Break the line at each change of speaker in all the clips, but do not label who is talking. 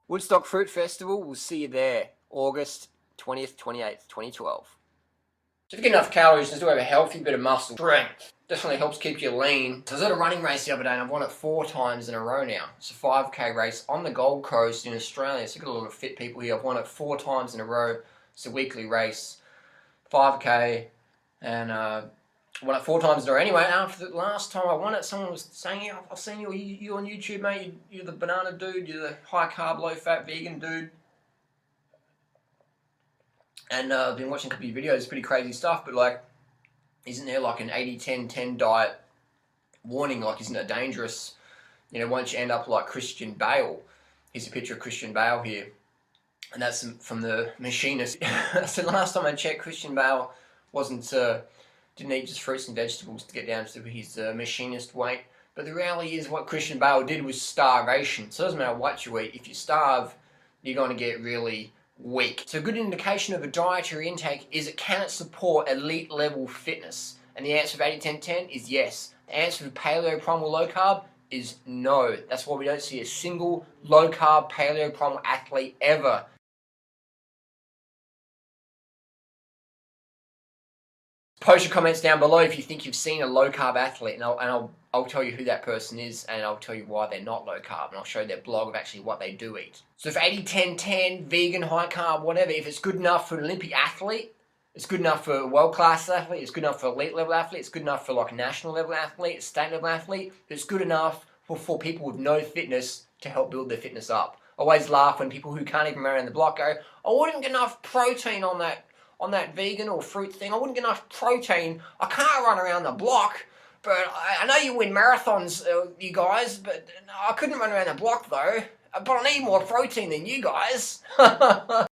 Woodstock Fruit Festival, we'll see you there, August 20th, 28th, 2012. So if you get enough calories, just to have a healthy bit of muscle strength. Definitely helps keep you lean. So I was at a running race the other day and I've won it 4 times in a row now. It's a 5k race on the Gold Coast in Australia. So I've got a lot of fit people here. I've won it 4 times in a row. It's a weekly race, 5k, and won it 4 times in a row. Anyway, after the last time I won it, someone was saying, yeah, I've seen you on YouTube, mate. You're the banana dude. You're the high carb, low fat vegan dude. And I've been watching a couple of videos, pretty crazy stuff, but like, isn't there like an 80-10-10 diet warning? Like, isn't it dangerous? You know, once you end up like Christian Bale. Here's a picture of Christian Bale here. And that's from The Machinist. So last time I checked, Christian Bale didn't eat just fruits and vegetables to get down to his machinist weight. But the reality is what Christian Bale did was starvation. So it doesn't matter what you eat. If you starve, you're going to get really weak. So a good indication of a dietary intake is can it support elite level fitness? And the answer for 80-10-10 is yes. The answer for paleo primal low carb is no. That's why we don't see a single low carb paleo primal athlete ever. Post your comments down below if you think you've seen a low carb athlete, and I'll tell you who that person is, and I'll tell you why they're not low carb, and I'll show you their blog of actually what they do eat. So if 80-10-10, vegan, high carb, whatever, if it's good enough for an Olympic athlete, it's good enough for a world class athlete, it's good enough for elite level athlete, it's good enough for like a national level athlete, a state level athlete, it's good enough for people with no fitness to help build their fitness up. I always laugh when people who can't even run around the block go, I wouldn't get enough protein on that vegan or fruit thing. I wouldn't get enough protein. I can't run around the block, but I know you win marathons, you guys, but I couldn't run around the block though. But I need more protein than you guys. So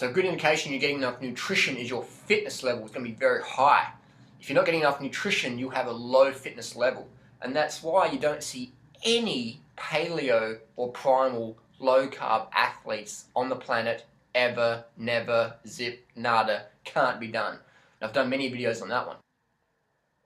a good indication you're getting enough nutrition is your fitness level is going to be very high. If you're not getting enough nutrition, you have a low fitness level. And that's why you don't see any paleo or primal low carb athletes on the planet ever, never, zip, nada, can't be done. And I've done many videos on that one.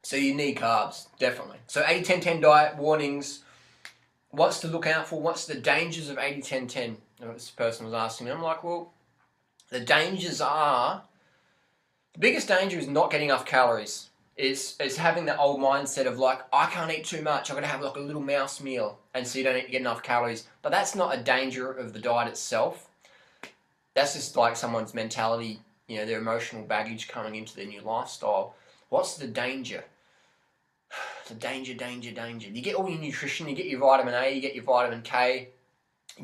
So you need carbs, definitely. So 80-10-10 diet warnings, what's to look out for, what's the dangers of 80-10-10? This person was asking me, I'm like, well, the dangers are, the biggest danger is not getting enough calories. It's having that old mindset of like, I can't eat too much, I've got to have like a little mouse meal, and so you don't get enough calories. But that's not a danger of the diet itself. That's just like someone's mentality, you know, their emotional baggage coming into their new lifestyle. What's the danger? The danger. You get all your nutrition, you get your vitamin A, you get your vitamin K,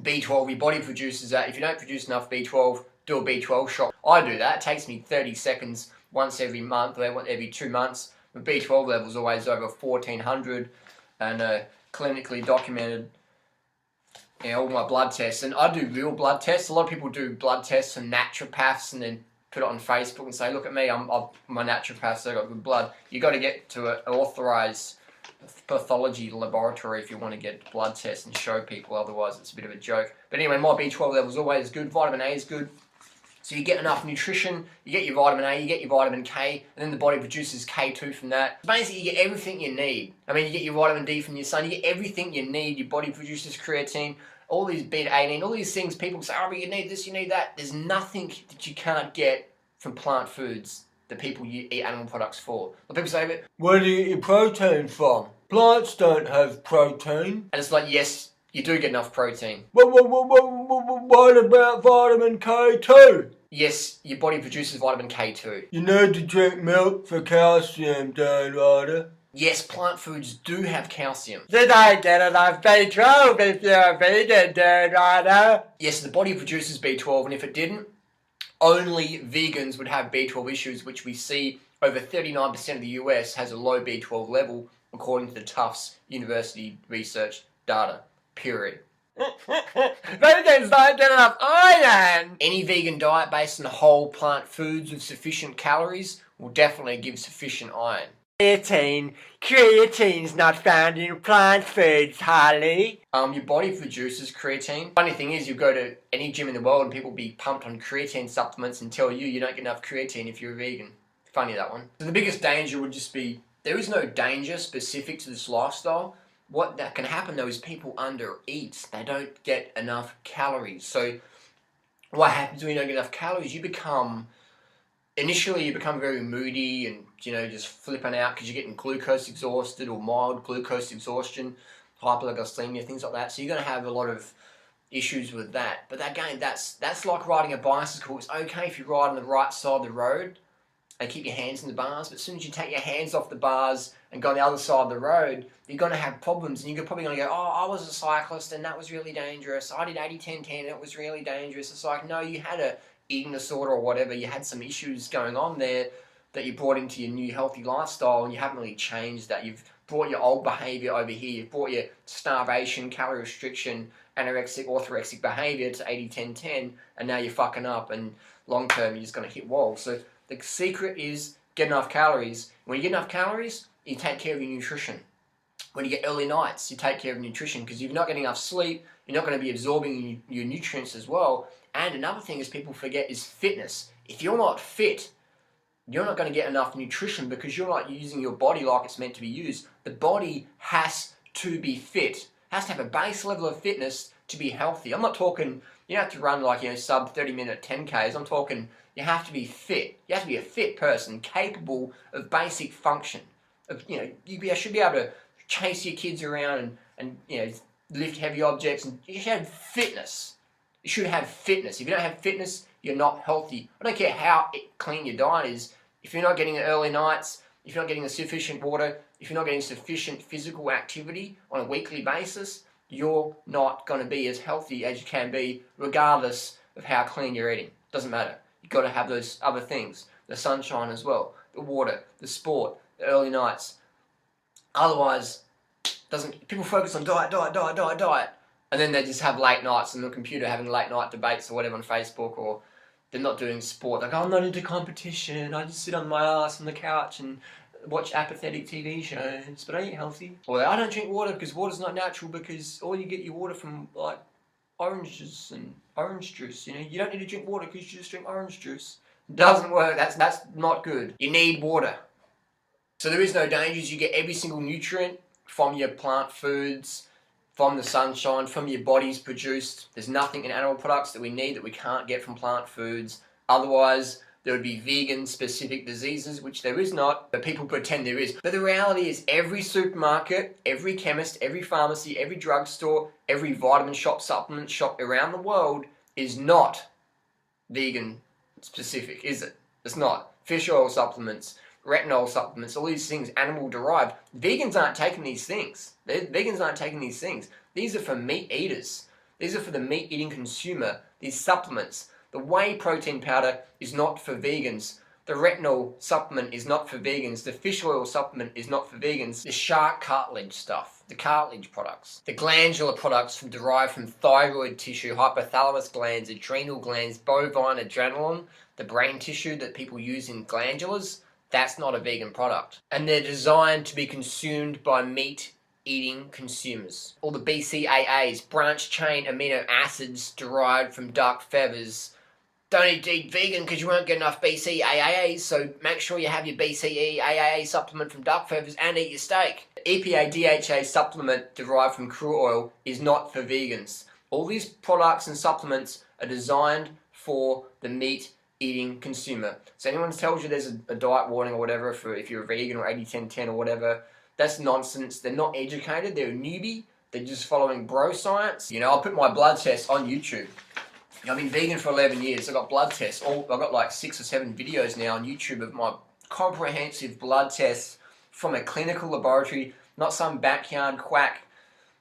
B12, your body produces that. If you don't produce enough B12, do a B12 shot. I do that. It takes me 30 seconds once every month, or every 2 months. My B12 level is always over 1400 and clinically documented. You know, all my blood tests. And I do real blood tests. A lot of people do blood tests from naturopaths and then put it on Facebook and say, look at me, I'm my naturopath, so I've got good blood. You've got to get to an authorized pathology laboratory if you want to get blood tests and show people, otherwise it's a bit of a joke. But anyway, my B12 level is always good, vitamin A is good. So you get enough nutrition, you get your vitamin A, you get your vitamin K, and then the body produces K2 from that. Basically, you get everything you need. I mean, you get your vitamin D from your sun, you get everything you need. Your body produces creatine, all these beta-alanine, all these things people say, oh, but you need this, you need that. There's nothing that you can't get from plant foods that people eat animal products for. But people say, but where do you get your protein from? Plants don't have protein. And it's like, yes, you do get enough protein. What about vitamin K2? Yes, your body produces vitamin K2. You need to drink milk for calcium, Dan Ryder. Yes, plant foods do have calcium. Did I get enough B12 if you're a vegan, Dan Ryder? Yes, the body produces B12, and if it didn't, only vegans would have B12 issues, which we see over 39% of the US has a low B12 level, according to the Tufts University research data. Period. Vegans don't get enough iron! Any vegan diet based on whole plant foods with sufficient calories will definitely give sufficient iron. Creatine's not found in plant foods, Harley. Your body produces creatine. Funny thing is, you go to any gym in the world and people be pumped on creatine supplements and tell you don't get enough creatine if you're a vegan. Funny, that one. So the biggest danger would just be, there is no danger specific to this lifestyle. what that can happen though is people undereat. They don't get enough calories. So what happens when you don't get enough calories? Initially you become very moody and, just flipping out because you're getting glucose exhausted or mild glucose exhaustion, hypoglycemia, things like that. So you're going to have a lot of issues with that. But again, that's like riding a bicycle. It's okay if you ride on the right side of the road and keep your hands in the bars, but as soon as you take your hands off the bars and go on the other side of the road, you're going to have problems, and you're probably going to go, oh, I was a cyclist and that was really dangerous. I did 80-10-10 and it was really dangerous. It's like, no, you had a eating disorder or whatever. You had some issues going on there that you brought into your new healthy lifestyle, and you haven't really changed that. You've brought your old behavior over here. You've brought your starvation, calorie restriction, anorexic, orthorexic behavior to 80-10-10, and now you're fucking up, and long term you're just going to hit walls. So the secret is get enough calories. When you get enough calories, you take care of your nutrition. When you get early nights, you take care of nutrition, because if you're not getting enough sleep, you're not going to be absorbing your nutrients as well. And another thing is people forget is fitness. If you're not fit, you're not going to get enough nutrition because you're not using your body like it's meant to be used. The body has to be fit. Has to have a base level of fitness to be healthy. I'm not talking, you have to run like, sub 30-minute 10Ks. I'm talking you have to be fit. You have to be a fit person, capable of basic function. You should be able to chase your kids around and lift heavy objects, and you should have fitness. You should have fitness. If you don't have fitness, you're not healthy. I don't care how clean your diet is. If you're not getting the early nights, if you're not getting the sufficient water, if you're not getting sufficient physical activity on a weekly basis, you're not going to be as healthy as you can be, regardless of how clean you're eating. Doesn't matter. You've got to have those other things. The sunshine as well, the water, the sport, the early nights. Otherwise, people focus on diet, and then they just have late nights on the computer having late night debates or whatever on Facebook, or they're not doing sport. Like, I'm not into competition. I just sit on my ass on the couch and watch apathetic TV shows, but I eat healthy. Or I don't drink water because water's not natural, because all you get your water from like oranges and orange juice. You don't need to drink water because you just drink orange juice. Doesn't work. That's not good. You need water. So there is no dangers. You get every single nutrient from your plant foods, from the sunshine, from your body's produced. There's nothing in animal products that we need that we can't get from plant foods. Otherwise, there would be vegan-specific diseases, which there is not, but people pretend there is. But the reality is every supermarket, every chemist, every pharmacy, every drugstore, every vitamin shop, supplement shop around the world is not vegan-specific, is it? It's not. Fish oil supplements, retinol supplements, all these things, animal-derived. Vegans aren't taking these things. Vegans aren't taking these things. These are for meat eaters. These are for the meat-eating consumer, these supplements. The whey protein powder is not for vegans. The retinol supplement is not for vegans. The fish oil supplement is not for vegans. The shark cartilage stuff, the cartilage products, the glandular products derived from thyroid tissue, hypothalamus glands, adrenal glands, bovine adrenaline, the brain tissue that people use in glandulars, that's not a vegan product. And they're designed to be consumed by meat-eating consumers. All the BCAAs, branched-chain amino acids derived from duck feathers. Don't eat vegan because you won't get enough BCAAs, so make sure you have your BCAA supplement from duck feathers and eat your steak. The EPA DHA supplement derived from krill oil is not for vegans. All these products and supplements are designed for the meat-eating consumer. So anyone who tells you there's a diet warning or whatever for if you're a vegan or 80-10-10 or whatever, that's nonsense. They're not educated. They're a newbie. They're just following bro science. I'll put my blood test on YouTube. I've been vegan for 11 years. I've got blood tests. I've got like 6 or 7 videos now on YouTube of my comprehensive blood tests from a clinical laboratory, not some backyard quack,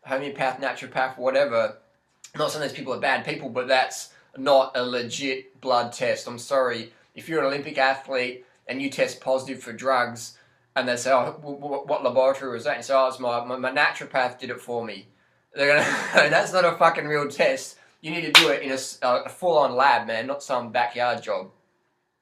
homeopath, naturopath, whatever. Not saying those people are bad people, but that's not a legit blood test. I'm sorry. If you're an Olympic athlete and you test positive for drugs, and they say, oh, what laboratory was that? And you say, oh, it's my naturopath did it for me. They're gonna, that's not a fucking real test. You need to do it in a full-on lab, man, not some backyard job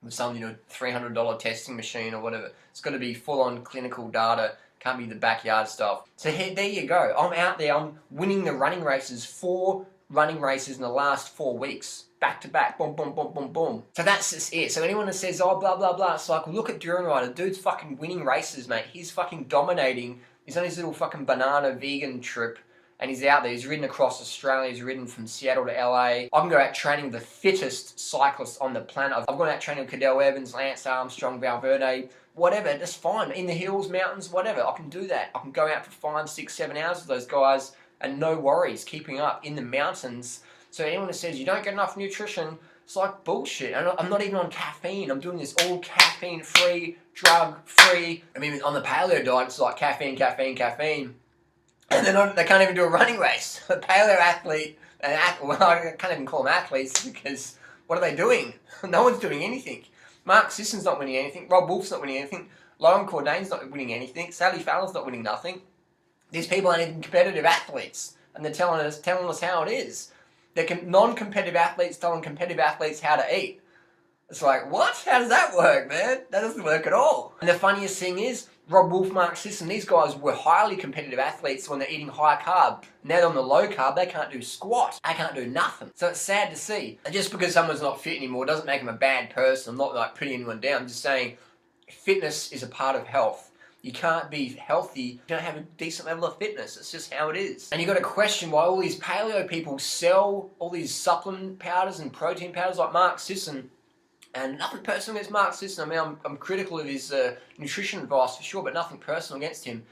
with some, $300 testing machine or whatever. It's got to be full-on clinical data. Can't be the backyard stuff. So there you go. I'm out there. I'm winning the running races. 4 running races in the last 4 weeks. Back to back. Boom, boom, boom, boom, boom. So that's just it. So anyone that says, oh, blah, blah, blah, it's like, well, look at Duran Rider. Dude's fucking winning races, mate. He's fucking dominating He's on his little fucking banana vegan trip, and he's out there. He's ridden across Australia. He's ridden from Seattle to LA. I can go out training the fittest cyclists on the planet. I've gone out training with Cadel Evans, Lance Armstrong, Valverde, whatever. That's fine. In the hills, mountains, whatever. I can do that. I can go out for 5, 6, 7 hours with those guys and no worries keeping up in the mountains. So anyone that says you don't get enough nutrition, it's like bullshit. I'm not even on caffeine. I'm doing this all caffeine-free, drug-free. I mean, on the paleo diet, it's like caffeine, caffeine, caffeine. And they can't even do a running race. A paleo athlete, well, I can't even call them athletes because what are they doing? No one's doing anything. Mark Sisson's not winning anything. Rob Wolf's not winning anything. Lauren Cordain's not winning anything. Sally Fallon's not winning nothing. These people aren't even competitive athletes, and they're telling us how it is. They're non-competitive athletes telling competitive athletes how to eat. It's like, what? How does that work, man? That doesn't work at all. And the funniest thing is, Rob Wolf, Mark Sisson, these guys were highly competitive athletes when they're eating high carb. Now they're on the low carb, they can't do squat. They can't do nothing. So it's sad to see. And just because someone's not fit anymore doesn't make them a bad person. I'm not like putting anyone down. I'm just saying fitness is a part of health. You can't be healthy if you don't have a decent level of fitness. It's just how it is. And you got to question why all these paleo people sell all these supplement powders and protein powders like Mark Sisson. And nothing personal against Mark Sisson. I mean, I'm critical of his nutrition advice for sure, but nothing personal against him.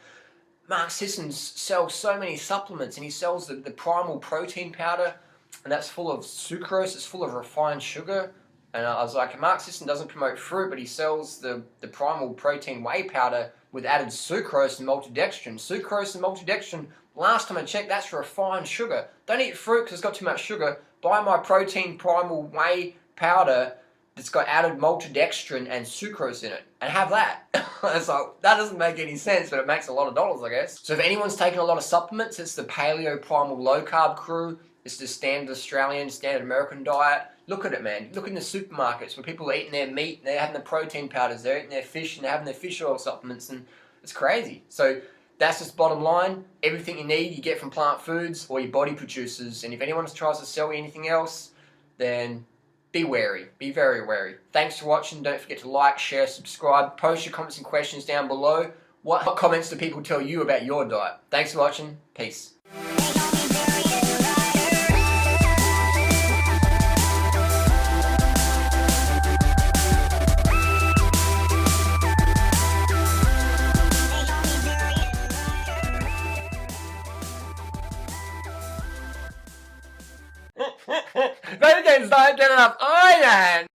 Mark Sisson sells so many supplements, and he sells the primal protein powder, and that's full of sucrose, it's full of refined sugar. And I was like, Mark Sisson doesn't promote fruit, but he sells the primal protein whey powder with added sucrose and maltodextrin. Sucrose and maltodextrin, last time I checked, that's refined sugar. Don't eat fruit because it's got too much sugar. Buy my protein primal whey powder that's got added maltodextrin and sucrose in it, and have that. It's like, that doesn't make any sense, but it makes a lot of dollars, I guess. So if anyone's taking a lot of supplements, it's the paleo primal low carb crew. It's the standard Australian, standard American diet. Look at it, man. Look in the supermarkets where people are eating their meat, they're having the protein powders, they're eating their fish, and they're having their fish oil supplements, and it's crazy. So that's just bottom line. Everything you need, you get from plant foods or your body produces. And if anyone tries to sell you anything else, then be wary. Be very wary. Thanks for watching. Don't forget to like, share, subscribe. Post your comments and questions down below. What comments do people tell you about your diet? Thanks for watching. Peace. Those guys don't get enough iron!